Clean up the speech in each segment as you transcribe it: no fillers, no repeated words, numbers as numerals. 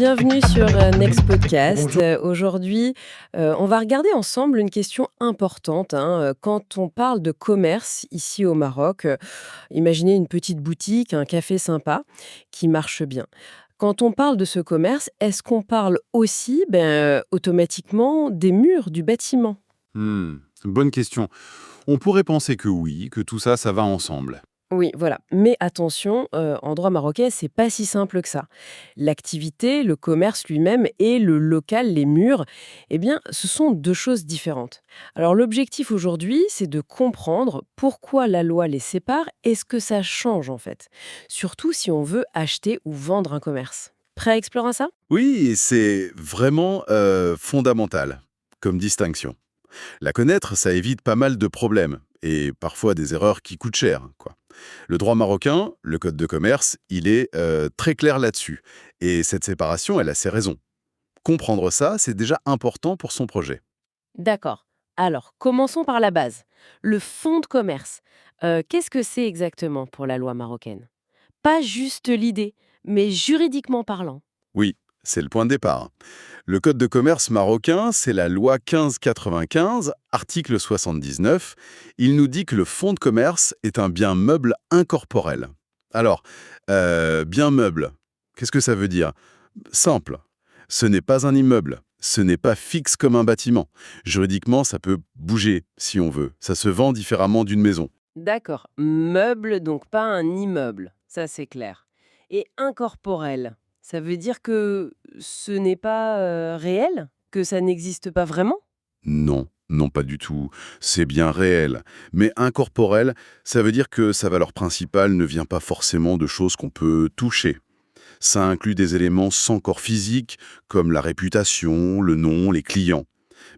Bienvenue sur Next Podcast. Aujourd'hui, on va regarder ensemble une question importante, hein. Quand on parle de commerce ici au Maroc, imaginez une petite boutique, un café sympa qui marche bien. Quand on parle de ce commerce, est-ce qu'on parle aussi, automatiquement des murs du bâtiment? Bonne question. On pourrait penser que oui, que tout ça, ça va ensemble. Oui, voilà. Mais attention, en droit marocain, c'est pas si simple que ça. L'activité, le commerce lui-même et le local, les murs, eh bien, ce sont 2 choses différentes. Alors l'objectif aujourd'hui, c'est de comprendre pourquoi la loi les sépare et ce que ça change en fait. Surtout si on veut acheter ou vendre un commerce. Prêt à explorer ça? Oui, et c'est vraiment fondamental comme distinction. La connaître, ça évite pas mal de problèmes et parfois des erreurs qui coûtent cher, quoi. Le droit marocain, le code de commerce, il est très clair là-dessus. Et cette séparation, elle a ses raisons. Comprendre ça, c'est déjà important pour son projet. D'accord. Alors, commençons par la base. Le fonds de commerce. Qu'est-ce que c'est exactement pour la loi marocaine? Pas juste l'idée, mais juridiquement parlant. Oui, c'est le point de départ. Le code de commerce marocain, c'est la loi 1595, article 79. Il nous dit que le fonds de commerce est un bien meuble incorporel. Alors, bien meuble, qu'est-ce que ça veut dire? Simple. Ce n'est pas un immeuble. Ce n'est pas fixe comme un bâtiment. Juridiquement, ça peut bouger, si on veut. Ça se vend différemment d'une maison. D'accord. Meuble, donc pas un immeuble. Ça, c'est clair. Et incorporel, ça veut dire que ce n'est pas réel? Que ça n'existe pas vraiment? Non, non pas du tout. C'est bien réel. Mais incorporel, ça veut dire que sa valeur principale ne vient pas forcément de choses qu'on peut toucher. Ça inclut des éléments sans corps physique, comme la réputation, le nom, les clients.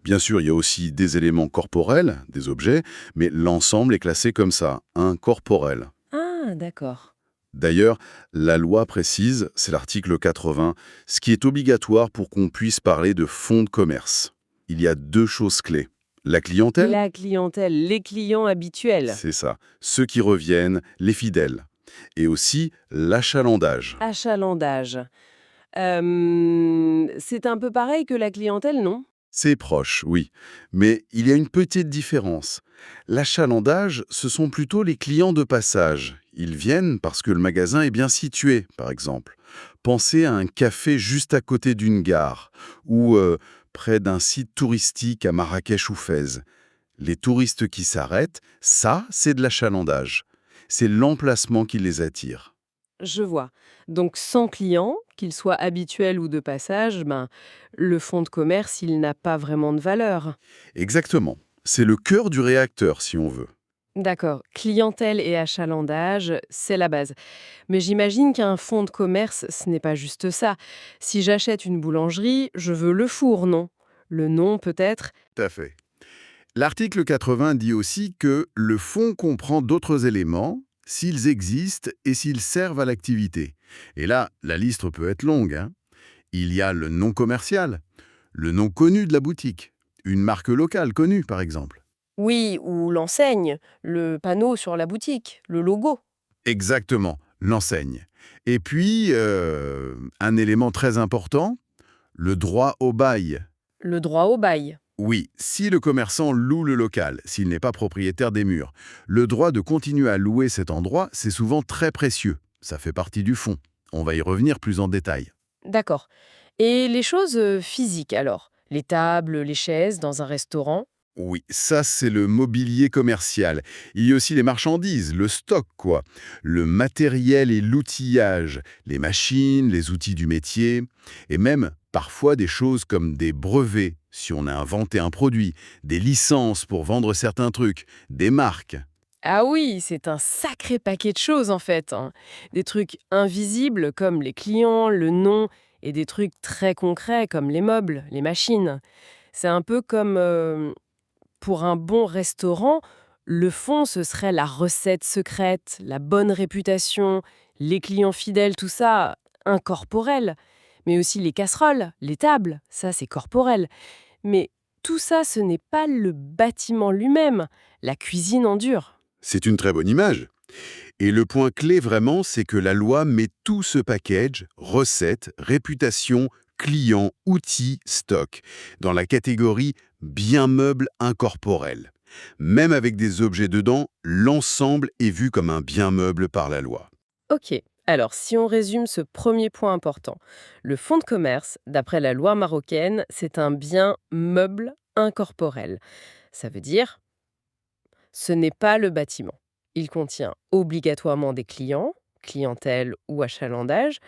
Bien sûr, il y a aussi des éléments corporels, des objets, mais l'ensemble est classé comme ça, incorporel. Ah, d'accord. D'ailleurs, la loi précise, c'est l'article 80, ce qui est obligatoire pour qu'on puisse parler de fonds de commerce. Il y a deux choses clés. La clientèle, La clientèle, les clients habituels. c'est ça, ceux qui reviennent, les fidèles. Et aussi l'achalandage. Achalandage. C'est un peu pareil que la clientèle, non? C'est proche, oui. Mais il y a une petite différence. L'achalandage, ce sont plutôt les clients de passage. Ils viennent parce que le magasin est bien situé, par exemple. Pensez à un café juste à côté d'une gare ou près d'un site touristique à Marrakech ou Fès. Les touristes qui s'arrêtent, ça, c'est de l'achalandage. C'est l'emplacement qui les attire. Je vois. Donc sans client, qu'il soit habituel ou de passage, le fonds de commerce, il n'a pas vraiment de valeur. Exactement. C'est le cœur du réacteur, si on veut. D'accord. Clientèle et achalandage, c'est la base. Mais j'imagine qu'un fonds de commerce, ce n'est pas juste ça. Si j'achète une boulangerie, je veux le four, non? Le nom, peut-être? Tout à fait. L'article 80 dit aussi que le fonds comprend d'autres éléments s'ils existent et s'ils servent à l'activité. Et là, la liste peut être longue, hein. Il y a le nom commercial, le nom connu de la boutique, une marque locale connue par exemple. Oui, ou l'enseigne, le panneau sur la boutique, le logo. Exactement, l'enseigne. Et puis, un élément très important, le droit au bail. Le droit au bail. Oui, si le commerçant loue le local, s'il n'est pas propriétaire des murs, le droit de continuer à louer cet endroit, c'est souvent très précieux. Ça fait partie du fond. On va y revenir plus en détail. D'accord. Et les choses physiques, alors? Les tables, les chaises dans un restaurant? Oui, ça c'est le mobilier commercial. Il y a aussi les marchandises, le stock quoi. Le matériel et l'outillage, les machines, les outils du métier, et même parfois des choses comme des brevets, si on a inventé un produit, des licences pour vendre certains trucs, des marques. Ah oui, c'est un sacré paquet de choses en fait, hein. Des trucs invisibles comme les clients, le nom, et des trucs très concrets comme les meubles, les machines. C'est un peu comme pour un bon restaurant, le fond, ce serait la recette secrète, la bonne réputation, les clients fidèles, tout ça, incorporel. Mais aussi les casseroles, les tables, ça c'est corporel. Mais tout ça, ce n'est pas le bâtiment lui-même, la cuisine en dur. C'est une très bonne image. Et le point clé vraiment, c'est que la loi met tout ce package, recettes, réputation, clients, outils, stock, dans la catégorie bien meuble incorporel. Même avec des objets dedans, l'ensemble est vu comme un bien meuble par la loi. Ok, alors si on résume ce premier point important, le fonds de commerce, d'après la loi marocaine, c'est un bien meuble incorporel. Ça veut dire, ce n'est pas le bâtiment. Il contient obligatoirement des clients, clientèle ou achalandage,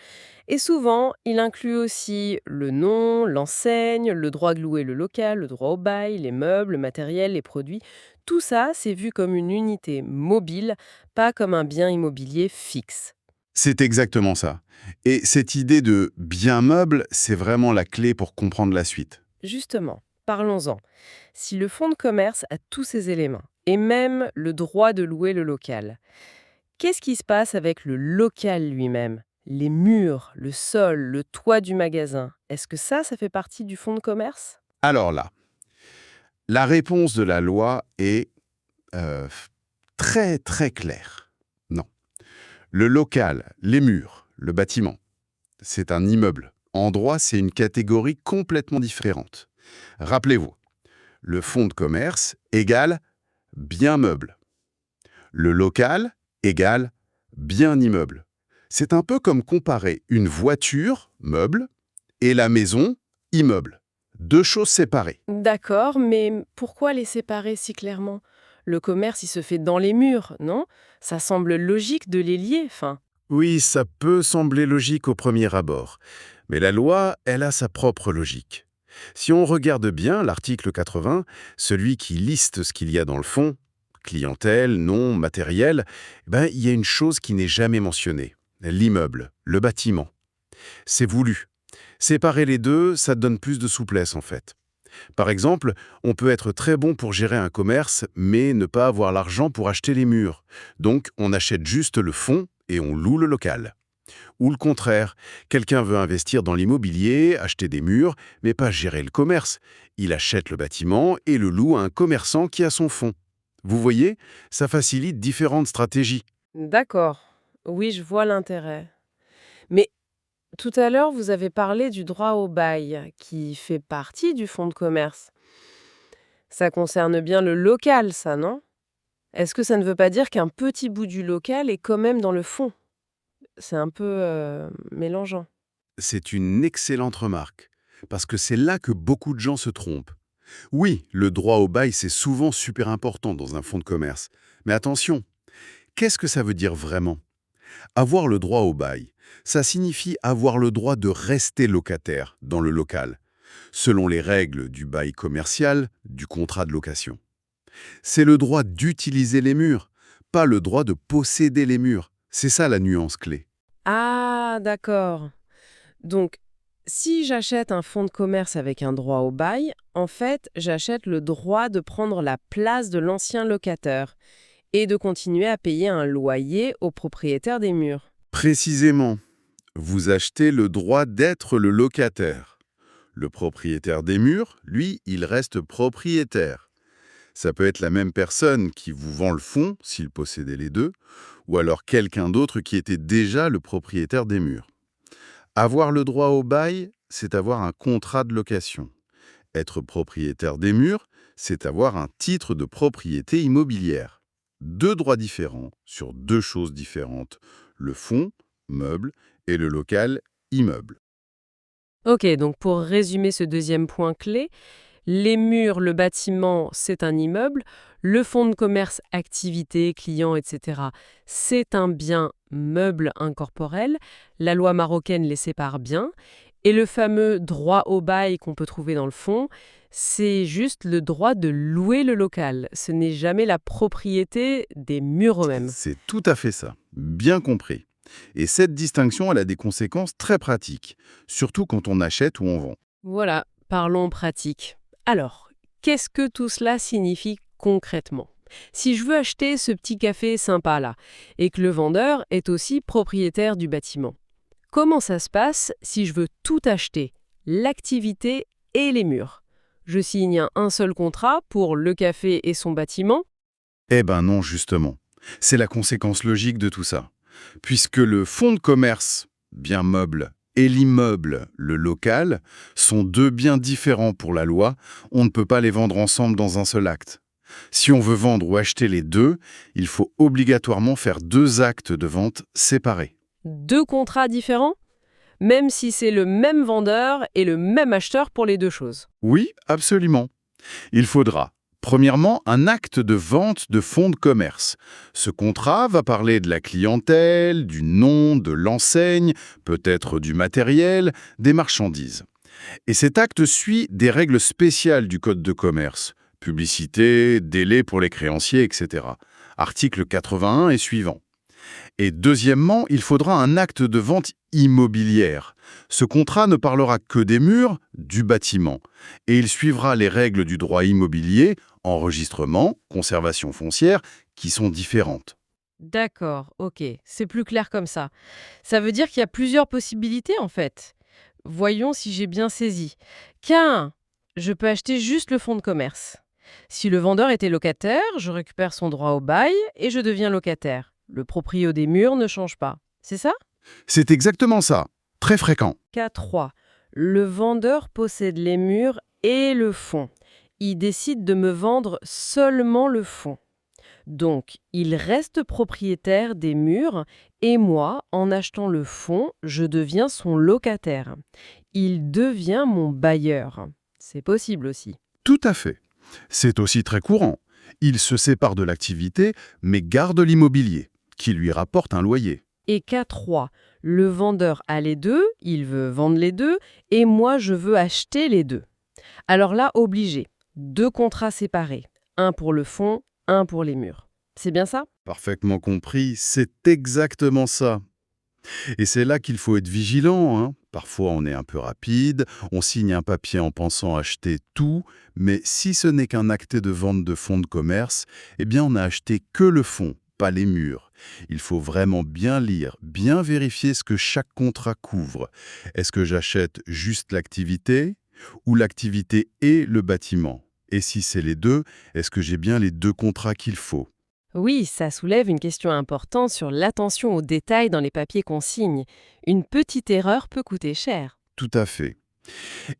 et souvent, il inclut aussi le nom, l'enseigne, le droit de louer le local, le droit au bail, les meubles, le matériel, les produits. Tout ça, c'est vu comme une unité mobile, pas comme un bien immobilier fixe. C'est exactement ça. Et cette idée de bien meuble, c'est vraiment la clé pour comprendre la suite. Justement, parlons-en. Si le fonds de commerce a tous ces éléments, et même le droit de louer le local, qu'est-ce qui se passe avec le local lui-même? Les murs, le sol, le toit du magasin, est-ce que ça fait partie du fonds de commerce? Alors là, la réponse de la loi est euh, très très claire. Non. Le local, les murs, le bâtiment, c'est un immeuble. En droit, c'est une catégorie complètement différente. Rappelez-vous, le fonds de commerce égale bien meuble. Le local égale bien immeuble. C'est un peu comme comparer une voiture, meuble, et la maison, immeuble. Deux choses séparées. D'accord, mais pourquoi les séparer si clairement? Le commerce, il se fait dans les murs, non? Ça semble logique de les lier, enfin. Oui, ça peut sembler logique au premier abord, mais la loi, elle a sa propre logique. Si on regarde bien l'article 80, celui qui liste ce qu'il y a dans le fond, clientèle, nom, matériel, il y a une chose qui n'est jamais mentionnée, l'immeuble, le bâtiment. C'est voulu. Séparer les deux, ça donne plus de souplesse en fait. Par exemple, on peut être très bon pour gérer un commerce, mais ne pas avoir l'argent pour acheter les murs. Donc, on achète juste le fonds et on loue le local. Ou le contraire, quelqu'un veut investir dans l'immobilier, acheter des murs, mais pas gérer le commerce. Il achète le bâtiment et le loue à un commerçant qui a son fonds. Vous voyez, ça facilite différentes stratégies. D'accord. Oui, je vois l'intérêt. Mais tout à l'heure, vous avez parlé du droit au bail, qui fait partie du fonds de commerce. Ça concerne bien le local, ça, non? Est-ce que ça ne veut pas dire qu'un petit bout du local est quand même dans le fond? C'est un peu mélangeant. C'est une excellente remarque, parce que c'est là que beaucoup de gens se trompent. Oui, le droit au bail, c'est souvent super important dans un fonds de commerce. Mais attention, qu'est-ce que ça veut dire vraiment? Avoir le droit au bail, ça signifie avoir le droit de rester locataire dans le local, selon les règles du bail commercial, du contrat de location. C'est le droit d'utiliser les murs, pas le droit de posséder les murs. C'est ça la nuance clé. Ah, d'accord. Donc, si j'achète un fonds de commerce avec un droit au bail, en fait, j'achète le droit de prendre la place de l'ancien locataire et de continuer à payer un loyer au propriétaire des murs. Précisément, vous achetez le droit d'être le locataire. Le propriétaire des murs, lui, il reste propriétaire. Ça peut être la même personne qui vous vend le fonds, s'il possédait les deux, ou alors quelqu'un d'autre qui était déjà le propriétaire des murs. Avoir le droit au bail, c'est avoir un contrat de location. Être propriétaire des murs, c'est avoir un titre de propriété immobilière. Deux droits différents sur deux choses différentes. Le fonds, meuble, et le local, immeuble. Ok, donc pour résumer ce deuxième point clé, les murs, le bâtiment, c'est un immeuble. Le fonds de commerce, activité, clients, etc., c'est un bien meuble incorporel. La loi marocaine les sépare bien. Et le fameux droit au bail qu'on peut trouver dans le fond, c'est juste le droit de louer le local. Ce n'est jamais la propriété des murs eux-mêmes. C'est tout à fait ça. Bien compris. Et cette distinction, elle a des conséquences très pratiques, surtout quand on achète ou on vend. Voilà, parlons pratique. Alors, qu'est-ce que tout cela signifie concrètement? Si je veux acheter ce petit café sympa là, et que le vendeur est aussi propriétaire du bâtiment, comment ça se passe si je veux tout acheter, l'activité et les murs? Je signe un seul contrat pour le café et son bâtiment? Eh ben non, justement. C'est la conséquence logique de tout ça. Puisque le fonds de commerce, bien meuble, et l'immeuble, le local, sont deux biens différents pour la loi, on ne peut pas les vendre ensemble dans un seul acte. Si on veut vendre ou acheter les deux, il faut obligatoirement faire deux actes de vente séparés. Deux contrats différents? Même si c'est le même vendeur et le même acheteur pour les deux choses. Oui, absolument. Il faudra, premièrement, un acte de vente de fonds de commerce. Ce contrat va parler de la clientèle, du nom, de l'enseigne, peut-être du matériel, des marchandises. Et cet acte suit des règles spéciales du Code de commerce. Publicité, délai pour les créanciers, etc. Article 81 et suivant. Et deuxièmement, il faudra un acte de vente immobilière. Ce contrat ne parlera que des murs, du bâtiment. Et il suivra les règles du droit immobilier, enregistrement, conservation foncière, qui sont différentes. D'accord, ok, c'est plus clair comme ça. Ça veut dire qu'il y a plusieurs possibilités en fait. Voyons si j'ai bien saisi. K1, je peux acheter juste le fonds de commerce. Si le vendeur était locataire, je récupère son droit au bail et je deviens locataire. Le proprio des murs ne change pas. C'est ça? C'est exactement ça. Très fréquent. K3, le vendeur possède les murs et le fonds. Il décide de me vendre seulement le fonds. Donc, il reste propriétaire des murs et moi, en achetant le fonds, je deviens son locataire. Il devient mon bailleur. C'est possible aussi. Tout à fait. C'est aussi très courant. Il se sépare de l'activité, mais garde l'immobilier, qui lui rapporte un loyer. Et K3, le vendeur a les deux, il veut vendre les deux, et moi, je veux acheter les deux. Alors là, obligé. Deux contrats séparés. Un pour le fonds, un pour les murs. C'est bien ça? Parfaitement compris, c'est exactement ça. Et c'est là qu'il faut être vigilant, hein. Parfois, on est un peu rapide, on signe un papier en pensant acheter tout, mais si ce n'est qu'un acte de vente de fonds de commerce, eh bien, on n'a acheté que le fonds, pas les murs. Il faut vraiment bien lire, bien vérifier ce que chaque contrat couvre. Est-ce que j'achète juste l'activité ou l'activité et le bâtiment? Et si c'est les deux, est-ce que j'ai bien les deux contrats qu'il faut? Oui, ça soulève une question importante sur l'attention aux détails dans les papiers qu'on signe. Une petite erreur peut coûter cher. Tout à fait.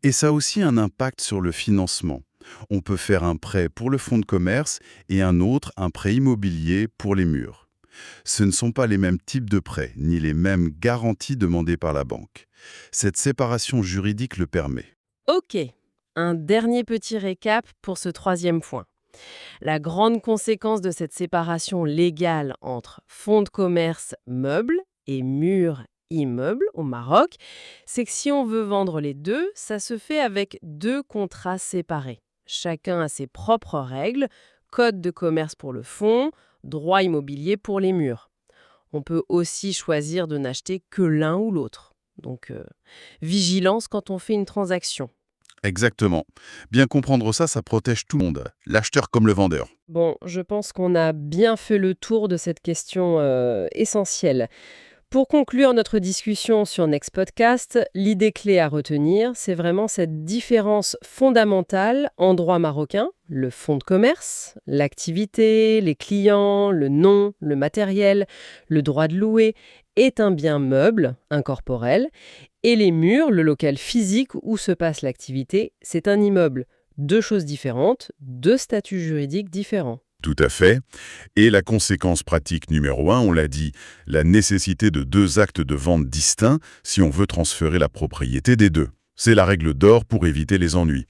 Et ça a aussi un impact sur le financement. On peut faire un prêt pour le fonds de commerce et un autre, un prêt immobilier pour les murs. Ce ne sont pas les mêmes types de prêts, ni les mêmes garanties demandées par la banque. Cette séparation juridique le permet. Ok, un dernier petit récap pour ce troisième point. La grande conséquence de cette séparation légale entre fonds de commerce meubles et murs immeubles au Maroc, c'est que si on veut vendre les deux, ça se fait avec deux contrats séparés. Chacun a ses propres règles, code de commerce pour le fonds, droit immobilier pour les murs. On peut aussi choisir de n'acheter que l'un ou l'autre. Donc, vigilance quand on fait une transaction. Exactement. Bien comprendre ça, ça protège tout le monde, l'acheteur comme le vendeur. Bon, je pense qu'on a bien fait le tour de cette question essentielle. Pour conclure notre discussion sur Next Podcast, l'idée clé à retenir, c'est vraiment cette différence fondamentale en droit marocain, le fonds de commerce, l'activité, les clients, le nom, le matériel, le droit de louer, est un bien meuble, incorporel, et les murs, le local physique où se passe l'activité, c'est un immeuble. Deux choses différentes, deux statuts juridiques différents. Tout à fait. Et la conséquence pratique numéro 1, on l'a dit, la nécessité de deux actes de vente distincts si on veut transférer la propriété des deux. C'est la règle d'or pour éviter les ennuis.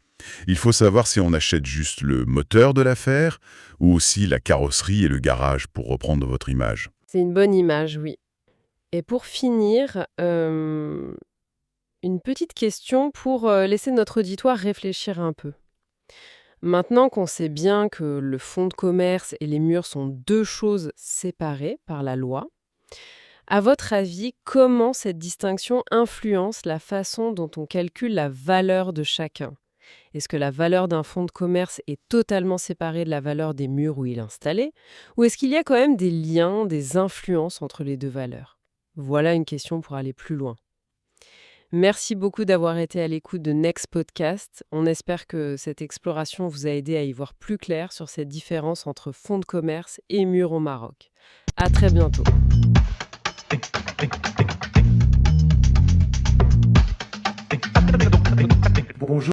Il faut savoir si on achète juste le moteur de l'affaire ou aussi la carrosserie et le garage, pour reprendre votre image. C'est une bonne image, oui. Et pour finir, une petite question pour laisser notre auditoire réfléchir un peu. Maintenant qu'on sait bien que le fonds de commerce et les murs sont deux choses séparées par la loi, à votre avis, comment cette distinction influence la façon dont on calcule la valeur de chacun? Est-ce que la valeur d'un fonds de commerce est totalement séparée de la valeur des murs où il est installé? Ou est-ce qu'il y a quand même des liens, des influences entre les deux valeurs? Voilà une question pour aller plus loin. Merci beaucoup d'avoir été à l'écoute de Next Podcast. On espère que cette exploration vous a aidé à y voir plus clair sur cette différence entre fonds de commerce et murs au Maroc. À très bientôt.